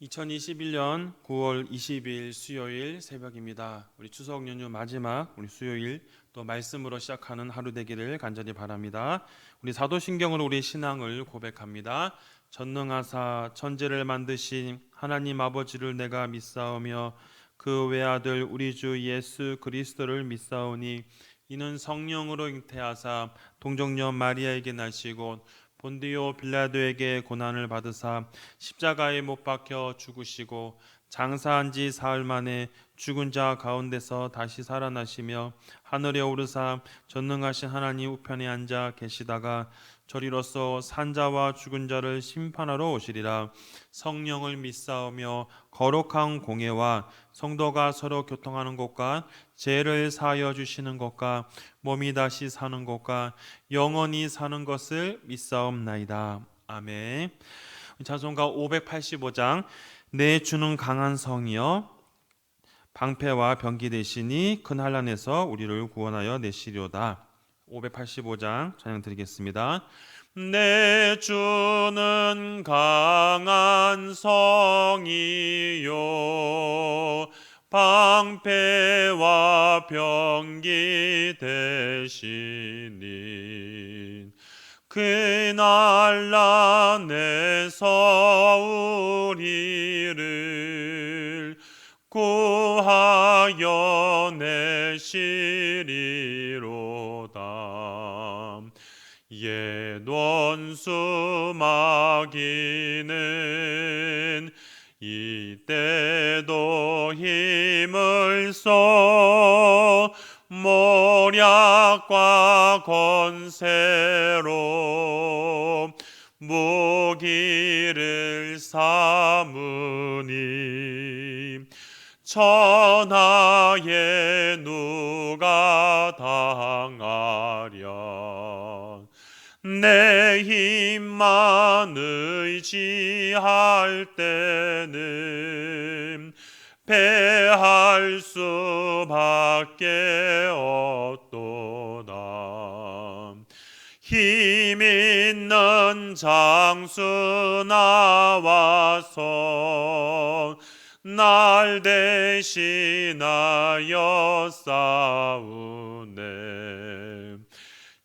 2021년 9월 20일 수요일 새벽입니다. 우리 추석 연휴 마지막 우리 수요일 또 말씀으로 시작하는 하루 되기를 간절히 바랍니다. 우리 사도신경으로 우리 신앙을 고백합니다. 전능하사 천지를 만드신 하나님 아버지를 내가 믿사오며 그 외아들 우리 주 예수 그리스도를 믿사오니 이는 성령으로 잉태하사 동정녀 마리아에게 나시고 본디오 빌라도에게 고난을 받으사 십자가에 못 박혀 죽으시고 장사한 지 사흘 만에 죽은 자 가운데서 다시 살아나시며 하늘에 오르사 전능하신 하나님 우편에 앉아 계시다가 저리로서 산자와 죽은 자를 심판하러 오시리라. 성령을 믿사오며 거룩한 공예와 성도가 서로 교통하는 것과 죄를 사하여 주시는 것과 몸이 다시 사는 것과 영원히 사는 것을 믿사옵나이다. 아멘. 찬송가 585장 내 주는 강한 성이여 방패와 병기 되시니 큰 환난에서 우리를 구원하여 내시려다. 585장 찬양 드리겠습니다. 내 주는 강한 성이요 방패와 병기 되시니 그 난란에서 우리를 구하여 내시리로다. 옛 원수 마귀는 이때도 힘을 써 모략과 권세로 무기를 삼으니 천하에 누가 당하랴. 내 힘만 의지할 때는 패할 수밖에 없도다. 힘 있는 장수 나와서 날 대신하여 싸우네.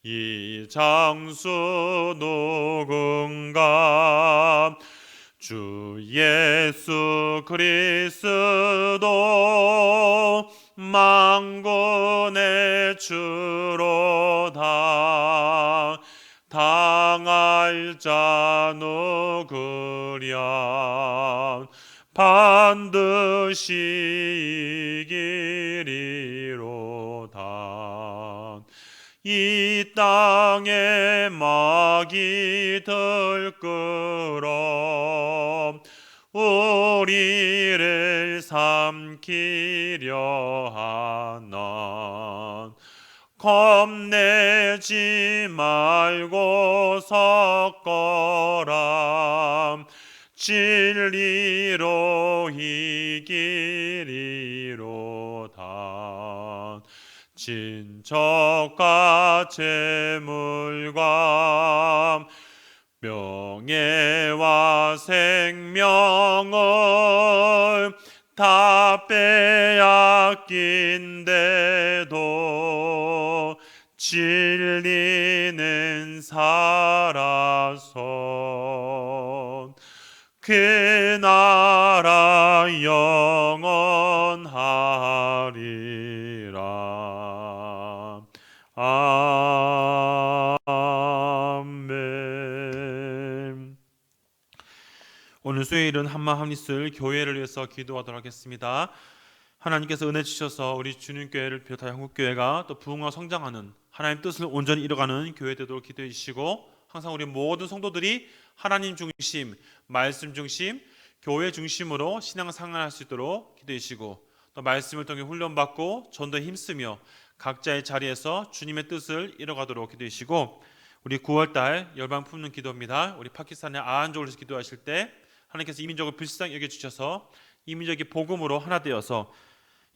이 장수 누군가? 주 예수 그리스도 만군의 주로다. 당할 자 누구랴? 반드시 이기리로다. 이 땅에 마귀 들끓어 우리를 삼키려 하나. 겁내지 말고 섰거라. 진리로 이기리로다. 친척과 재물과 명예와 생명을 다 빼앗긴데도 진리는 살아서 그 나라 영원하리라. 아멘. 오늘 수요일은 한마음 한입술 교회를 위해서 기도하도록 하겠습니다. 하나님께서 은혜 주셔서 우리 주님교회를 비롯하여 한국교회가 또 부흥하고 성장하는 하나님 뜻을 온전히 이뤄가는 교회 되도록 기도해 주시고, 항상 우리 모든 성도들이 하나님 중심, 말씀 중심, 교회 중심으로 신앙생활할 수 있도록 기도해 주시고, 또 말씀을 통해 훈련받고 전도에 힘쓰며 각자의 자리에서 주님의 뜻을 이뤄가도록 기도해 주시고, 우리 9월달 열방 품는 기도입니다. 우리 파키스탄의 아한족을 위해서 기도하실 때 하나님께서 이 민족을 불쌍히 여겨주셔서 이 민족이 복음으로 하나 되어서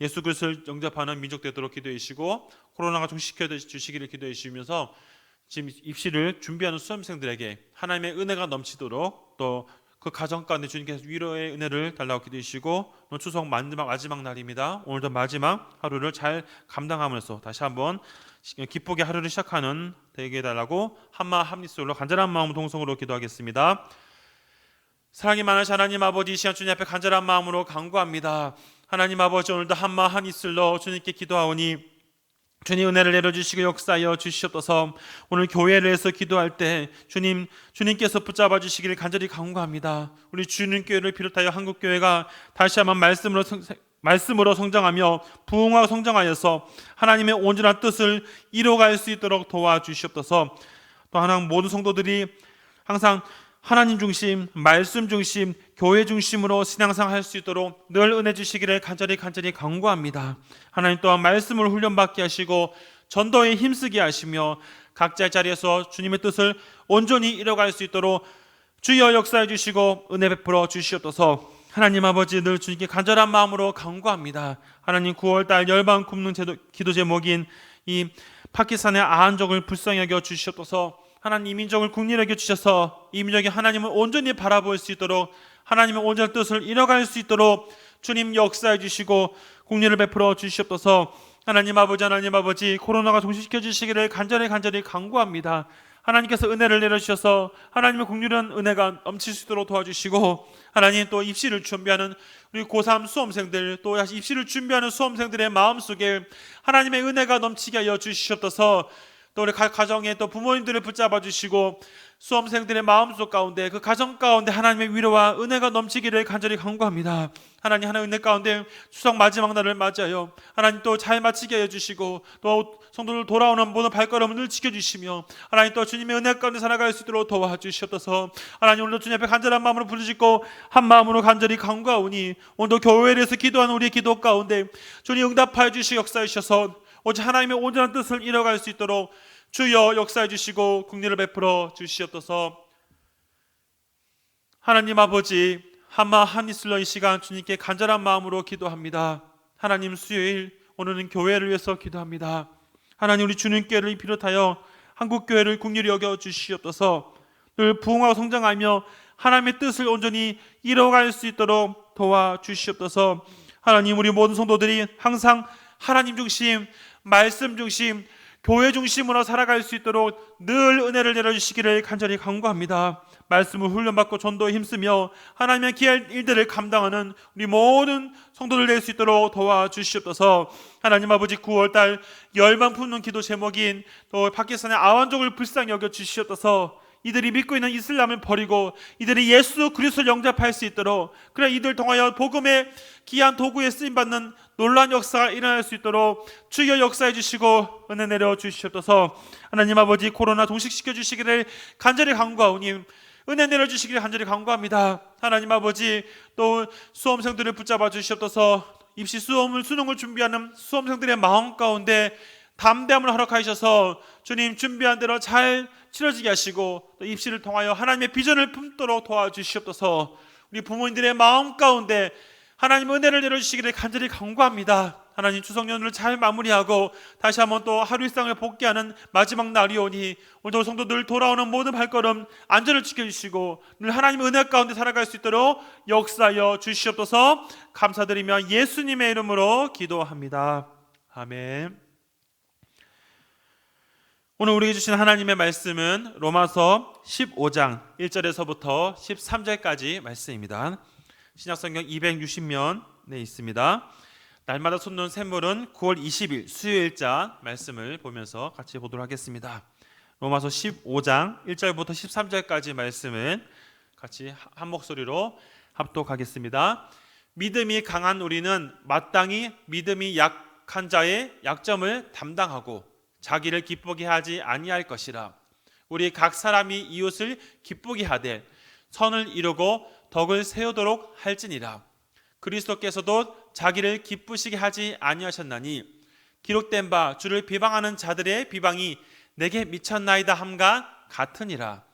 예수 그리스도를 영접하는 민족 되도록 기도해 주시고, 코로나가 좀 시켜 주시기를 기도해 주시면서 지금 입시를 준비하는 수험생들에게 하나님의 은혜가 넘치도록, 또 그 가정 가운데 주님께서 위로의 은혜를 달라고 기도해 주시고, 오늘 추석 마지막 날입니다. 오늘도 마지막 하루를 잘 감당하면서 다시 한번 기쁘게 하루를 시작하는 되게 해달라고 한마 한입술로 간절한 마음으로 동성으로 기도하겠습니다. 사랑이 많으신 하나님 아버지, 이 시간 주님 앞에 간절한 마음으로 간구합니다. 하나님 아버지, 오늘도 한마 한입술로 주님께 기도하오니 주님 은혜를 내려주시고 역사하여 주시옵소서. 오늘 교회를 해서 기도할 때 주님께서 붙잡아 주시기를 간절히 간구합니다. 우리 주님교회를 비롯하여 한국교회가 다시 한번 말씀으로 성장하며 부흥하고 성장하여서 하나님의 온전한 뜻을 이루어갈 수 있도록 도와주시옵소서. 또 하나님 모든 성도들이 항상 하나님 중심, 말씀 중심, 교회 중심으로 신앙생활 할 수 있도록 늘 은혜 주시기를 간절히 간구합니다. 하나님 또한 말씀을 훈련받게 하시고 전도에 힘쓰게 하시며 각자의 자리에서 주님의 뜻을 온전히 이뤄갈 수 있도록 주여 역사해 주시고 은혜 베풀어 주시옵소서. 하나님 아버지, 늘 주님께 간절한 마음으로 간구합니다. 하나님 9월달 열방 굶는 기도 제목인 이 파키스탄의 아한족을 불쌍히 여겨 주시옵소서. 하나님 이 민족을 국리를 여겨 주셔서 이 민족이 하나님을 온전히 바라볼 수 있도록 하나님의 온전한 뜻을 이뤄갈 수 있도록 주님 역사해 주시고 국리를 베풀어 주시옵소서. 하나님 아버지, 코로나가 종식시켜 주시기를 간절히 간구합니다. 하나님께서 은혜를 내려주셔서 하나님의 국률은 은혜가 넘칠 수 있도록 도와주시고, 하나님 또 입시를 준비하는 우리 고3 수험생들, 또 입시를 준비하는 수험생들의 마음속에 하나님의 은혜가 넘치게 하여 주시옵소서. 또 우리 가정에 또 부모님들을 붙잡아 주시고 수험생들의 마음속 가운데 그 가정 가운데 하나님의 위로와 은혜가 넘치기를 간절히 간구합니다. 하나님 은혜 가운데 추석 마지막 날을 맞이하여 하나님 또 잘 마치게 해 주시고, 또 성도들 돌아오는 모든 발걸음을 늘 지켜주시며 하나님 또 주님의 은혜 가운데 살아갈 수 있도록 도와주시옵소서. 하나님 오늘도 주님 앞에 간절한 마음으로 부르짖고 한 마음으로 간절히 간구하오니 오늘도 교회에서 기도하는 우리의 기도 가운데 주님 응답하여 주시고 역사해 주셔서 오직 하나님의 온전한 뜻을 이뤄갈 수 있도록 주여 역사해 주시고 국리를 베풀어 주시옵소서. 하나님 아버지, 한마 한입술로 이 시간 주님께 간절한 마음으로 기도합니다. 하나님 수요일 오늘은 교회를 위해서 기도합니다. 하나님 우리 주님께를 비롯하여 한국교회를 국리를 여겨 주시옵소서. 늘 부흥하고 성장하며 하나님의 뜻을 온전히 이뤄갈 수 있도록 도와주시옵소서. 하나님 우리 모든 성도들이 항상 하나님 중심, 말씀 중심, 교회 중심으로 살아갈 수 있도록 늘 은혜를 내려주시기를 간절히 간구합니다. 말씀을 훈련받고 전도에 힘쓰며 하나님의 귀한 일들을 감당하는 우리 모든 성도들 될 수 있도록 도와주시옵소서. 하나님 아버지, 9월달 열방 품는 기도 제목인 또 파키스탄의 아완족을 불쌍히 여겨 주시옵소서. 이들이 믿고 있는 이슬람을 버리고 이들이 예수 그리스도를 영접할 수 있도록, 그래 이들 통하여 복음의 귀한 도구에 쓰임받는 놀라운 역사가 일어날 수 있도록 주여 역사해 주시고 은혜 내려 주시옵소서. 하나님 아버지, 코로나 종식시켜 주시기를 간절히 간구하오니 은혜 내려 주시기를 간절히 간구합니다. 하나님 아버지, 또 수험생들을 붙잡아 주시옵소서. 입시 수능을 준비하는 수험생들의 마음 가운데 담대함을 허락하셔서 주님 준비한 대로 잘 치러지게 하시고 또 입시를 통하여 하나님의 비전을 품도록 도와주시옵소서. 우리 부모님들의 마음 가운데 하나님 은혜를 내려주시기를 간절히 간구합니다. 하나님 추석 연휴를 잘 마무리하고 다시 한번 또 하루 일상을 복귀하는 마지막 날이 오니 오늘도 성도들 돌아오는 모든 발걸음 안전을 지켜주시고 늘 하나님의 은혜 가운데 살아갈 수 있도록 역사하여 주시옵소서. 감사드리며 예수님의 이름으로 기도합니다. 아멘. 오늘 우리에게 주신 하나님의 말씀은 로마서 15장 1절에서부터 13절까지 말씀입니다. 신약성경 260면에 있습니다. 날마다 솟는 샘물은 9월 20일 수요일자 말씀을 보면서 같이 보도록 하겠습니다. 로마서 15장 1절부터 13절까지 말씀은 같이 한 목소리로 합독하겠습니다. 믿음이 강한 우리는 마땅히 믿음이 약한 자의 약점을 담당하고 자기를 기쁘게 하지 아니할 것이라. 우리 각 사람이 이웃을 기쁘게 하되 선을 이루고 덕을 세우도록 할지니라. 그리스도께서도 자기를 기쁘시게 하지 아니하셨나니 기록된 바 주를 비방하는 자들의 비방이 내게 미쳤나이다 함과 같으니라.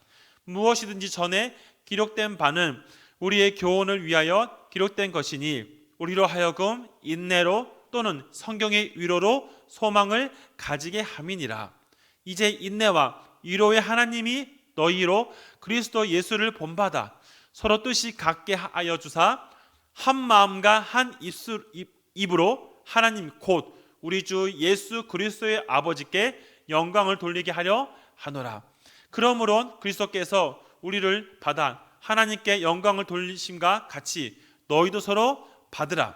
무엇이든지 전에 기록된 바는 우리의 교훈을 위하여 기록된 것이니 우리로 하여금 인내로 또는 성경의 위로로 소망을 가지게 함이니라. 이제 인내와 위로의 하나님이 너희로 그리스도 예수를 본받아 서로 뜻이 같게 하여 주사 한 마음과 한 입으로 하나님 곧 우리 주 예수 그리스도의 아버지께 영광을 돌리게 하려 하노라. 그러므로 그리스도께서 우리를 받아 하나님께 영광을 돌리심과 같이 너희도 서로 받으라.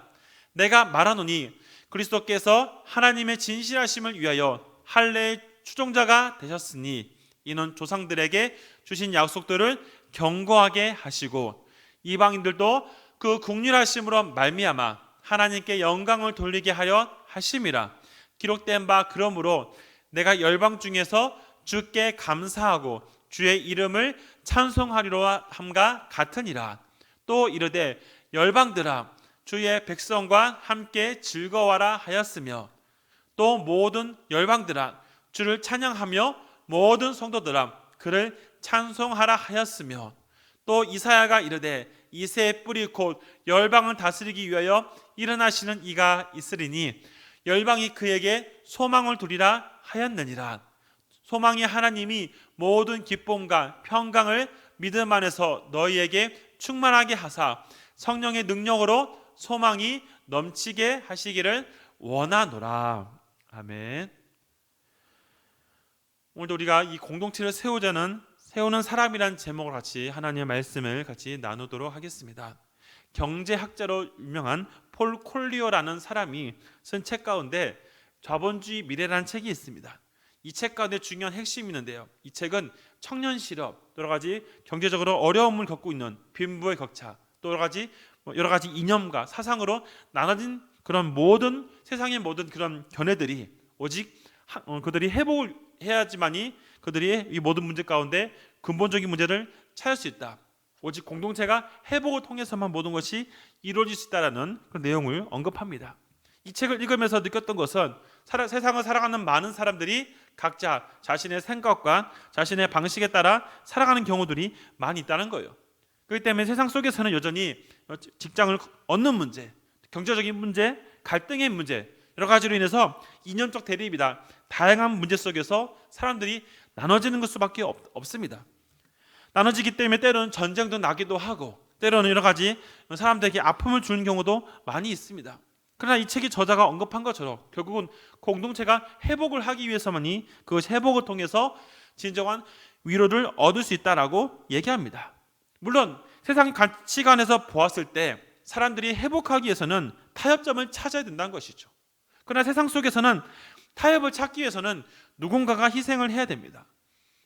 내가 말하노니 그리스도께서 하나님의 진실하심을 위하여 할례의 추종자가 되셨으니 이는 조상들에게 주신 약속들을 경고하게 하시고 이방인들도 그 긍휼하심으로 말미암아 하나님께 영광을 돌리게 하려 하심이라. 기록된 바 그러므로 내가 열방 중에서 주께 감사하고 주의 이름을 찬송하리라 함과 같으니라. 또 이르되 열방들아 주의 백성과 함께 즐거워라 하였으며 또 모든 열방들아 주를 찬양하며 모든 성도들아 그를 찬송하라 하였으며 또 이사야가 이르되 이새의 뿌리 곧 열방을 다스리기 위하여 일어나시는 이가 있으리니 열방이 그에게 소망을 두리라 하였느니라. 소망이 하나님이 모든 기쁨과 평강을 믿음 안에서 너희에게 충만하게 하사 성령의 능력으로 소망이 넘치게 하시기를 원하노라. 아멘. 오늘도 우리가 이 공동체를 세우는 사람이란 제목을 같이 하나님의 말씀을 같이 나누도록 하겠습니다. 경제학자로 유명한 폴 콜리오라는 사람이 쓴 책 가운데 자본주의 미래라는 책이 있습니다. 이 책 가운데 중요한 핵심이 있는데요. 이 책은 청년 실업, 여러 가지 경제적으로 어려움을 겪고 있는 빈부의 격차, 또 여러 가지 이념과 사상으로 나눠진 그런 모든 세상의 모든 그런 견해들이 오직 그들이 회복을 해야지만이 그들이 이 모든 문제 가운데 근본적인 문제를 찾을 수 있다. 오직 공동체가 회복을 통해서만 모든 것이 이루어질 수 있다라는 그런 내용을 언급합니다. 이 책을 읽으면서 느꼈던 것은 세상을 살아가는 많은 사람들이 각자 자신의 생각과 자신의 방식에 따라 살아가는 경우들이 많이 있다는 거예요. 그렇기 때문에 세상 속에서는 여전히 직장을 얻는 문제, 경제적인 문제, 갈등의 문제, 여러 가지로 인해서 이념적 대립이다. 다양한 문제 속에서 사람들이 나눠지는 것 수밖에 없습니다. 나눠지기 때문에 때로는 전쟁도 나기도 하고 때로는 여러 가지 사람들에게 아픔을 주는 경우도 많이 있습니다. 그러나 이 책의 저자가 언급한 것처럼 결국은 공동체가 회복을 하기 위해서만이 그 회복을 통해서 진정한 위로를 얻을 수 있다라고 얘기합니다. 물론 세상 가치관에서 보았을 때 사람들이 회복하기 위해서는 타협점을 찾아야 된다는 것이죠. 그러나 세상 속에서는 타협을 찾기 위해서는 누군가가 희생을 해야 됩니다.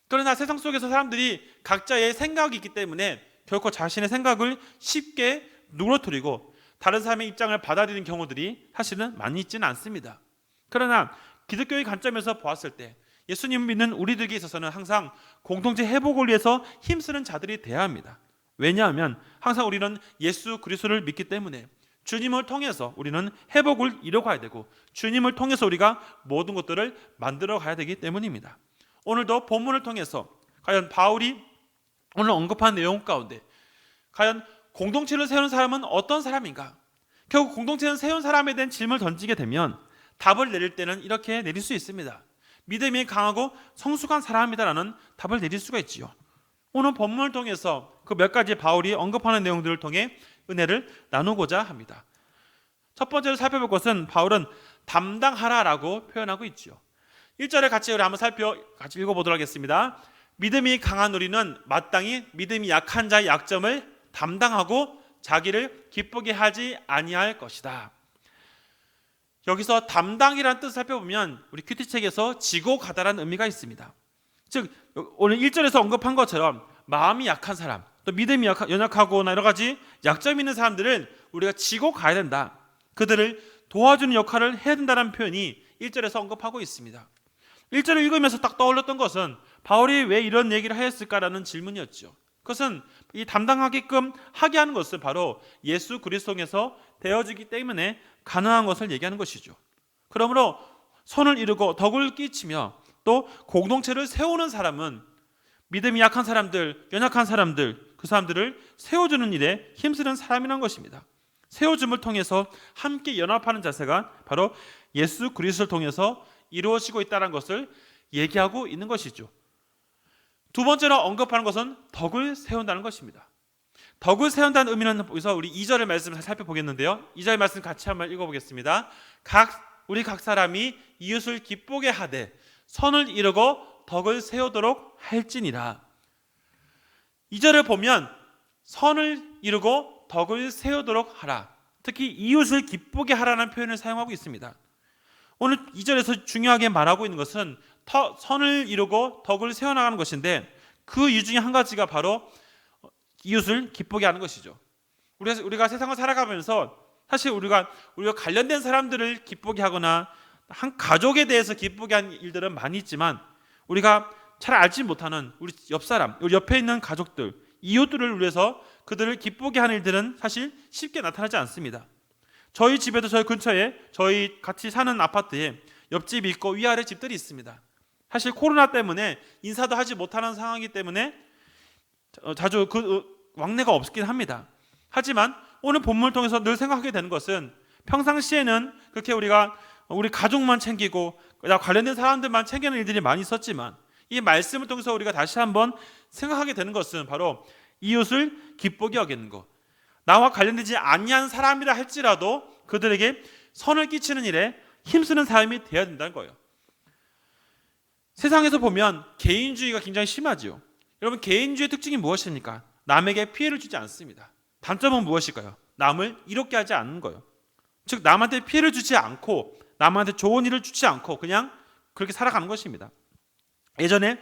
그러나 세상 속에서 사람들이 각자의 생각이 있기 때문에 결코 자신의 생각을 쉽게 누그러뜨리고 다른 사람의 입장을 받아들이는 경우들이 사실은 많이 있지는 않습니다. 그러나 기독교의 관점에서 보았을 때 예수님 믿는 우리들에게 있어서는 항상 공동체 회복을 위해서 힘쓰는 자들이 되어야 합니다. 왜냐하면 항상 우리는 예수 그리스도를 믿기 때문에 주님을 통해서 우리는 회복을 이뤄가야 되고 주님을 통해서 우리가 모든 것들을 만들어 가야 되기 때문입니다. 오늘도 본문을 통해서 과연 바울이 오늘 언급한 내용 가운데 과연 공동체를 세우는 사람은 어떤 사람인가? 결국 공동체는 세운 사람에 대한 질문을 던지게 되면 답을 내릴 때는 이렇게 내릴 수 있습니다. 믿음이 강하고 성숙한 사람이다라는 답을 내릴 수가 있지요. 오늘 본문을 통해서 그 몇 가지 바울이 언급하는 내용들을 통해 은혜를 나누고자 합니다. 첫 번째로 살펴볼 것은 바울은 담당하라라고 표현하고 있지요. 1절에 같이 우리 한번 같이 읽어보도록 하겠습니다. 믿음이 강한 우리는 마땅히 믿음이 약한 자의 약점을 담당하고 자기를 기쁘게 하지 아니할 것이다. 여기서 담당이라는 뜻을 살펴보면 우리 큐티책에서 지고 가다라는 의미가 있습니다. 즉 오늘 1절에서 언급한 것처럼 마음이 약한 사람, 또 믿음이 연약하거나 여러 가지 약점이 있는 사람들을 우리가 지고 가야 된다. 그들을 도와주는 역할을 해야 된다는 표현이 1절에서 언급하고 있습니다. 1절을 읽으면서 딱 떠올렸던 것은 바울이 왜 이런 얘기를 하였을까라는 질문이었죠. 그것은 이 담당하게끔 하게 하는 것은 바로 예수 그리스도에서 되어지기 때문에 가능한 것을 얘기하는 것이죠. 그러므로 손을 이루고 덕을 끼치며 또 공동체를 세우는 사람은 믿음이 약한 사람들, 연약한 사람들, 그 사람들을 세워주는 일에 힘쓰는 사람이라는 것입니다. 세워줌을 통해서 함께 연합하는 자세가 바로 예수 그리스도를 통해서 이루어지고 있다는 것을 얘기하고 있는 것이죠. 두 번째로 언급하는 것은 덕을 세운다는 것입니다. 덕을 세운다는 의미는 여기서 우리 2절의 말씀을 살펴보겠는데요. 2절 말씀 같이 한번 읽어보겠습니다. 우리 각 사람이 이웃을 기쁘게 하되 선을 이루고 덕을 세우도록 할지니라. 2절을 보면 선을 이루고 덕을 세우도록 하라. 특히 이웃을 기쁘게 하라는 표현을 사용하고 있습니다. 오늘 2절에서 중요하게 말하고 있는 것은 선을 이루고 덕을 세워나가는 것인데 그 이유 중에 한 가지가 바로 이웃을 기쁘게 하는 것이죠. 우리가 세상을 살아가면서 사실 우리가 관련된 사람들을 기쁘게 하거나 한 가족에 대해서 기쁘게 하는 일들은 많이 있지만 우리가 잘 알지 못하는 우리 옆 사람, 우리 옆에 있는 가족들, 이웃들을 위해서 그들을 기쁘게 하는 일들은 사실 쉽게 나타나지 않습니다. 저희 집에도 저희 근처에 저희 같이 사는 아파트에 옆집이 있고 위아래 집들이 있습니다. 사실 코로나 때문에 인사도 하지 못하는 상황이기 때문에 자주 그 왕래가 없긴 합니다. 하지만 오늘 본문을 통해서 늘 생각하게 되는 것은 평상시에는 그렇게 우리 가족만 챙기고 관련된 사람들만 챙기는 일들이 많이 있었지만 이 말씀을 통해서 우리가 다시 한번 생각하게 되는 것은 바로 이웃을 기쁘게 여기는 것, 나와 관련되지 아니한 사람이라 할지라도 그들에게 선을 끼치는 일에 힘쓰는 삶이 되어야 된다는 거예요. 세상에서 보면 개인주의가 굉장히 심하죠. 여러분, 개인주의의 특징이 무엇입니까? 남에게 피해를 주지 않습니다. 단점은 무엇일까요? 남을 이롭게 하지 않는 거예요. 즉 남한테 피해를 주지 않고 남한테 좋은 일을 주지 않고 그냥 그렇게 살아가는 것입니다. 예전에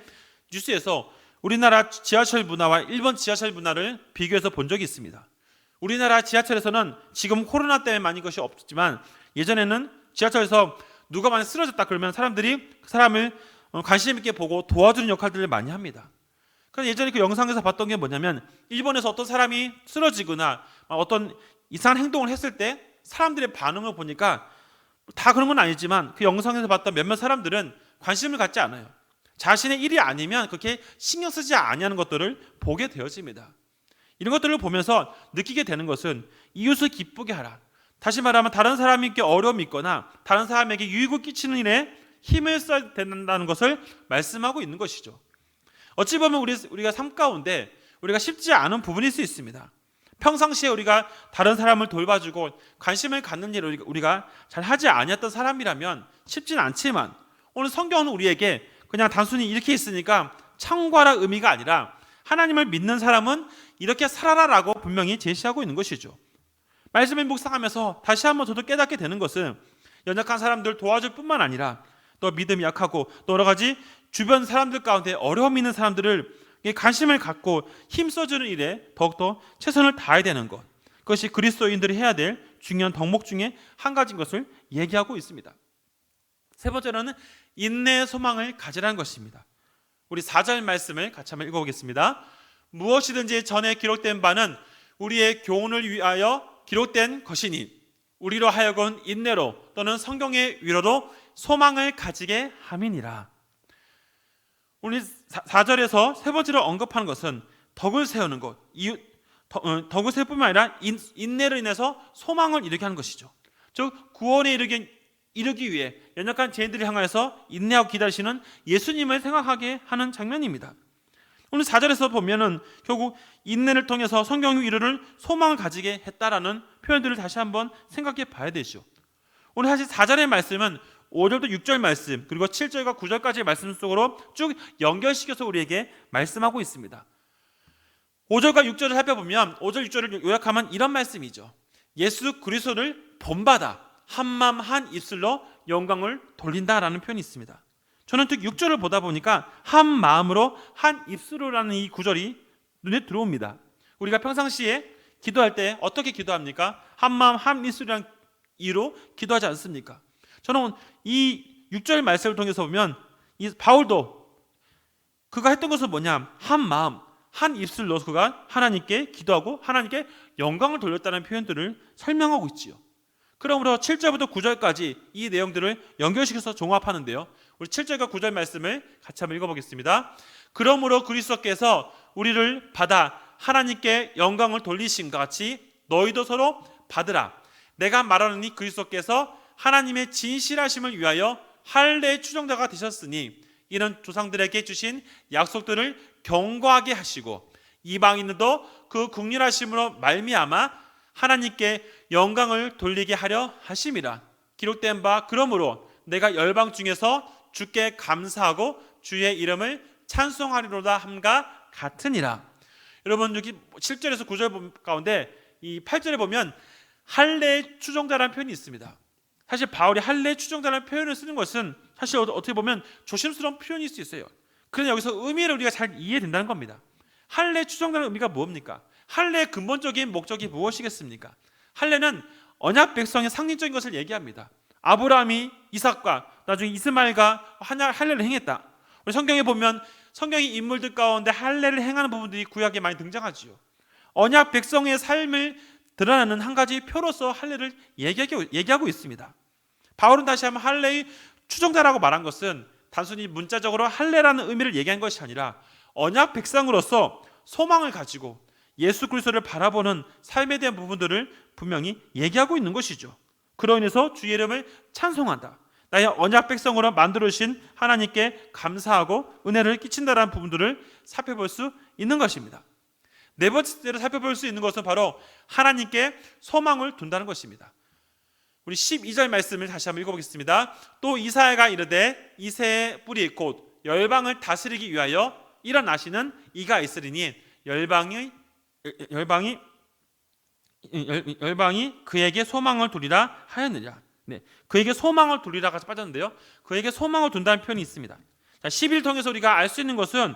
뉴스에서 우리나라 지하철 문화와 일본 지하철 문화를 비교해서 본 적이 있습니다. 우리나라 지하철에서는 지금 코로나 때문에 많이 것이 없지만 예전에는 지하철에서 누가 많이 쓰러졌다 그러면 사람들이 그 사람을 관심 있게 보고 도와주는 역할들을 많이 합니다. 그래서 예전에 그 영상에서 봤던 게 뭐냐면 일본에서 어떤 사람이 쓰러지거나 어떤 이상한 행동을 했을 때 사람들의 반응을 보니까 다 그런 건 아니지만 그 영상에서 봤던 몇몇 사람들은 관심을 갖지 않아요. 자신의 일이 아니면 그렇게 신경 쓰지 아니하는 것들을 보게 되어집니다. 이런 것들을 보면서 느끼게 되는 것은 이웃을 기쁘게 하라. 다시 말하면 다른 사람에게 어려움이 있거나 다른 사람에게 유익을 끼치는 일에 힘을 써야 된다는 것을 말씀하고 있는 것이죠. 어찌 보면 우리가 삶 가운데 우리가 쉽지 않은 부분일 수 있습니다. 평상시에 우리가 다른 사람을 돌봐주고 관심을 갖는 일을 우리가 잘 하지 아니했던 사람이라면 쉽지는 않지만 오늘 성경은 우리에게 그냥 단순히 이렇게 있으니까 참고하라 의미가 아니라 하나님을 믿는 사람은 이렇게 살아라라고 분명히 제시하고 있는 것이죠. 말씀을 묵상하면서 다시 한번 저도 깨닫게 되는 것은 연약한 사람들 도와줄 뿐만 아니라 또 믿음이 약하고 또 여러 가지 주변 사람들 가운데 어려움이 있는 사람들을 관심을 갖고 힘써주는 일에 더욱더 최선을 다해야 되는 것, 그것이 그리스도인들이 해야 될 중요한 덕목 중에 한 가지인 것을 얘기하고 있습니다. 세 번째로는 인내의 소망을 가지라는 것입니다. 우리 4절 말씀을 같이 한번 읽어보겠습니다. 무엇이든지 전에 기록된 바는 우리의 교훈을 위하여 기록된 것이니 우리로 하여금 인내로 또는 성경의 위로로 소망을 가지게 함이니라. 오늘 4절에서 세 번째로 언급하는 것은 덕을 세우는 것, 덕을 세울 뿐만 아니라 인내로 인해서 소망을 이루게 하는 것이죠. 즉 구원에 이르기 위해 연약한 죄인들을 향하여서 인내하고 기다리시는 예수님을 생각하게 하는 장면입니다. 오늘 4절에서 보면은 결국 인내를 통해서 성경의 위로를 소망을 가지게 했다라는 표현들을 다시 한번 생각해 봐야 되죠. 오늘 사실 4절의 말씀은 5절도 6절 말씀 그리고 7절과 9절까지의 말씀 속으로 쭉 연결시켜서 우리에게 말씀하고 있습니다. 5절과 6절을 살펴보면 5절 6절을 요약하면 이런 말씀이죠. 예수 그리스도를 본받아 한마음 한 입술로 영광을 돌린다라는 표현이 있습니다. 저는 특히 6절을 보다 보니까 한 마음으로 한 입술로라는 이 구절이 눈에 들어옵니다. 우리가 평상시에 기도할 때 어떻게 기도합니까? 한 마음 한 입술이라는 이유로 기도하지 않습니까? 저는 이 6절 말씀을 통해서 보면 이 바울도 그가 했던 것은 뭐냐? 한 마음 한 입술로 그가 하나님께 기도하고 하나님께 영광을 돌렸다는 표현들을 설명하고 있지요. 그러므로 7절부터 9절까지 이 내용들을 연결시켜서 종합하는데요. 우리 7절과 9절 말씀을 같이 한번 읽어보겠습니다. 그러므로 그리스도께서 우리를 받아 하나님께 영광을 돌리심과 같이 너희도 서로 받으라. 내가 말하노니 그리스도께서 하나님의 진실하심을 위하여 할례의 추종자가 되셨으니 이는 조상들에게 주신 약속들을 경고하게 하시고 이방인들도 그 긍휼하심으로 말미암아 하나님께 영광을 돌리게 하려 하심이라. 기록된 바 그러므로 내가 열방 중에서 주께 감사하고 주의 이름을 찬송하리로다 함과 같으니라. 여러분 여기 7절에서 9절 가운데 이 8절에 보면 할례 추종자라는 표현이 있습니다. 사실 바울이 할례 추종자라는 표현을 쓰는 것은 사실 어떻게 보면 조심스러운 표현일 수 있어요. 그러나 여기서 의미를 우리가 잘 이해된다는 겁니다. 할례 추종자는 의미가 뭡니까? 할례의 근본적인 목적이 무엇이겠습니까? 할례는 언약 백성의 상징적인 것을 얘기합니다. 아브라함이 이삭과 나중에 이스마엘과 할례를 행했다. 우리 성경에 보면 성경의 인물들 가운데 할례를 행하는 부분들이 구약에 많이 등장하지요. 언약 백성의 삶을 드러나는 한 가지 표로서 할례를 얘기하고 있습니다. 바울은 다시 한번 할례의 추종자라고 말한 것은 단순히 문자적으로 할례라는 의미를 얘기한 것이 아니라 언약 백성으로서 소망을 가지고 예수 그리스도를 바라보는 삶에 대한 부분들을 분명히 얘기하고 있는 것이죠. 그로 인해서 주의 이름을 찬송한다. 나의 언약 백성으로 만들어주신 하나님께 감사하고 은혜를 끼친다라는 부분들을 살펴볼 수 있는 것입니다. 네 번째로 살펴볼 수 있는 것은 바로 하나님께 소망을 둔다는 것입니다. 우리 12절 말씀을 다시 한번 읽어보겠습니다. 또 이사야가 이르되 이새의 뿌리 곧 열방을 다스리기 위하여 일어나시는 이가 있으리니 열방이 그에게 소망을 두리라 하였느냐. 네, 그에게 소망을 두리라가 빠졌는데요. 그에게 소망을 둔다는 표현이 있습니다. 자, 11을 통해서 우리가 알 수 있는 것은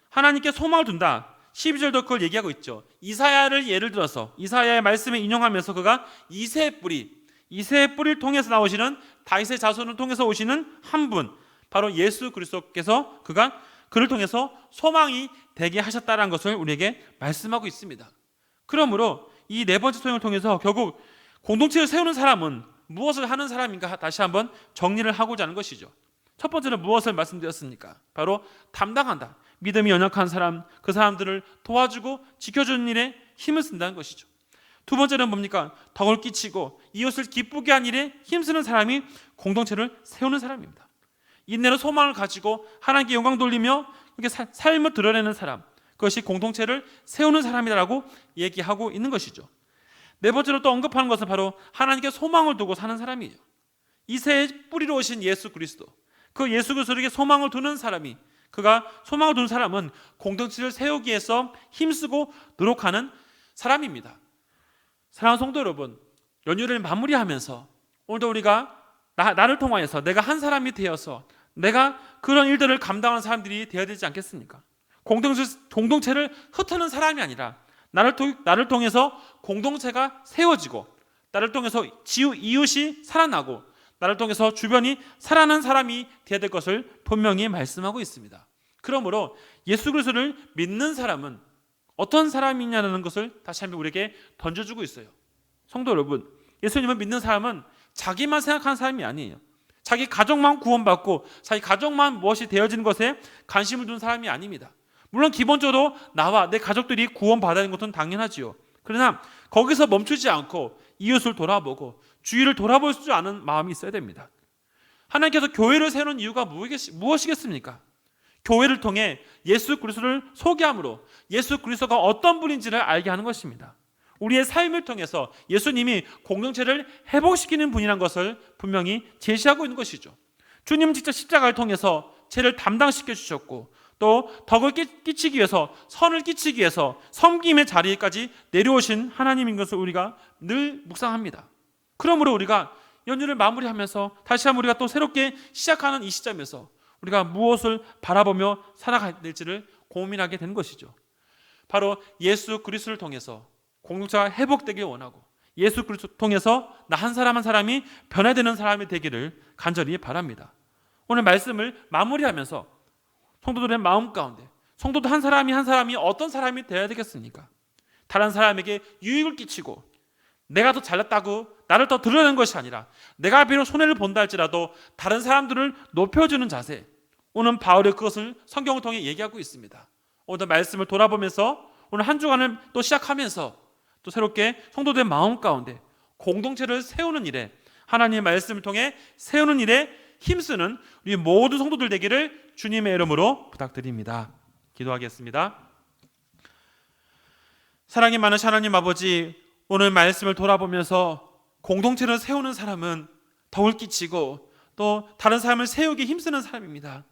하나님께 소망을 둔다. 12절도 그걸 얘기하고 있죠. 이사야를 예를 들어서 이사야의 말씀을 인용하면서 그가 이새의 뿌리를 통해서 나오시는 다윗의 자손을 통해서 오시는 한 분, 바로 예수 그리스도께서 그를 통해서 소망이 되게 하셨다는 것을 우리에게 말씀하고 있습니다. 그러므로 이 네 번째 소명을 통해서 결국 공동체를 세우는 사람은 무엇을 하는 사람인가 다시 한번 정리를 하고자 하는 것이죠. 첫 번째는 무엇을 말씀드렸습니까? 바로 담당한다. 믿음이 연약한 사람, 그 사람들을 도와주고 지켜주는 일에 힘을 쓴다는 것이죠. 두 번째는 뭡니까? 덕을 끼치고 이웃을 기쁘게 한 일에 힘쓰는 사람이 공동체를 세우는 사람입니다. 인내로 소망을 가지고 하나님께 영광 돌리며 이렇게 삶을 드러내는 사람, 그것이 공동체를 세우는 사람이라고 얘기하고 있는 것이죠. 네 번째로 또 언급하는 것은 바로 하나님께 소망을 두고 사는 사람이에요. 이새의 뿌리로 오신 예수 그리스도, 그 예수 그리스도에게 소망을 두는 사람이, 그가 소망을 두는 사람은 공동체를 세우기 위해서 힘쓰고 노력하는 사람입니다. 사랑하는 성도 여러분, 연휴를 마무리하면서 오늘도 우리가 나를 통하여서 내가 한 사람이 되어서 내가 그런 일들을 감당하는 사람들이 되어야 되지 않겠습니까? 공동체를 흩트는 사람이 아니라 나를 통해서 공동체가 세워지고 나를 통해서 이웃이 살아나고 나를 통해서 주변이 살아나는 사람이 되어야 될 것을 분명히 말씀하고 있습니다. 그러므로 예수 그리스도를 믿는 사람은 어떤 사람이냐는 것을 다시 한번 우리에게 던져주고 있어요. 성도 여러분, 예수님을 믿는 사람은 자기만 생각하는 사람이 아니에요. 자기 가족만 구원받고 자기 가족만 무엇이 되어지는 것에 관심을 두는 사람이 아닙니다. 물론 기본적으로 나와 내 가족들이 구원받아야 하는 것은 당연하지요. 그러나 거기서 멈추지 않고 이웃을 돌아보고 주위를 돌아볼 수 않은 마음이 있어야 됩니다. 하나님께서 교회를 세우는 이유가 무엇이겠습니까? 교회를 통해 예수 그리스도를 소개함으로 예수 그리스도가 어떤 분인지를 알게 하는 것입니다. 우리의 삶을 통해서 예수님이 공동체를 회복시키는 분이라는 것을 분명히 제시하고 있는 것이죠. 주님은 직접 십자가를 통해서 죄를 담당시켜 주셨고 또 덕을 끼치기 위해서, 선을 끼치기 위해서 섬김의 자리까지 내려오신 하나님인 것을 우리가 늘 묵상합니다. 그러므로 우리가 연휴를 마무리하면서 다시 한번 우리가 또 새롭게 시작하는 이 시점에서 우리가 무엇을 바라보며 살아가야 될지를 고민하게 되는 것이죠. 바로 예수 그리스도를 통해서 공동체가 회복되길 원하고 예수 그리스도를 통해서 나 한 사람 한 사람이 변화되는 사람이 되기를 간절히 바랍니다. 오늘 말씀을 마무리하면서 성도들의 마음 가운데 성도도 한 사람이 어떤 사람이 되어야 되겠습니까? 다른 사람에게 유익을 끼치고 내가 더 잘났다고 나를 더 드러내는 것이 아니라 내가 비록 손해를 본다 할지라도 다른 사람들을 높여주는 자세, 오늘 바울이 그것을 성경을 통해 얘기하고 있습니다. 오늘 말씀을 돌아보면서 오늘 한 주간을 또 시작하면서 또 새롭게 성도들의 마음 가운데 공동체를 세우는 일에, 하나님의 말씀을 통해 세우는 일에 힘쓰는 우리 모든 성도들 되기를 주님의 이름으로 부탁드립니다. 기도하겠습니다. 사랑이 많으신 하나님 아버지, 오늘 말씀을 돌아보면서 공동체를 세우는 사람은 덕을 끼치고 또 다른 사람을 세우기 힘쓰는 사람입니다.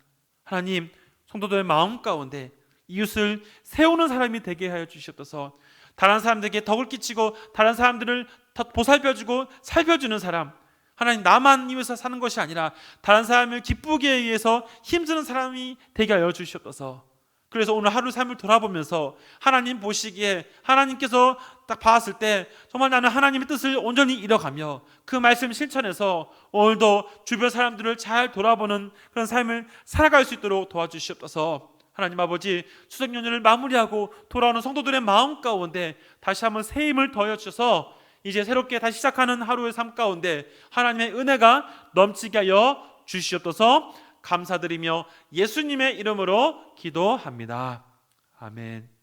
하나님, 성도들의 마음 가운데 이웃을 세우는 사람이 되게 하여 주시옵소서. 다른 사람들에게 덕을 끼치고 다른 사람들을 더 보살펴주고 살펴주는 사람, 하나님, 나만 위해서 사는 것이 아니라 다른 사람을 기쁘게 위해서 힘쓰는 사람이 되게 하여 주시옵소서. 그래서 오늘 하루 삶을 돌아보면서 하나님 보시기에 하나님께서 딱 봤을 때 정말 나는 하나님의 뜻을 온전히 이뤄가며 그 말씀 실천해서 오늘도 주변 사람들을 잘 돌아보는 그런 삶을 살아갈 수 있도록 도와주시옵소서. 하나님 아버지, 추석 연휴를 마무리하고 돌아오는 성도들의 마음 가운데 다시 한번 새 힘을 더해 주셔서 이제 새롭게 다시 시작하는 하루의 삶 가운데 하나님의 은혜가 넘치게 하여 주시옵소서. 감사드리며 예수님의 이름으로 기도합니다. 아멘.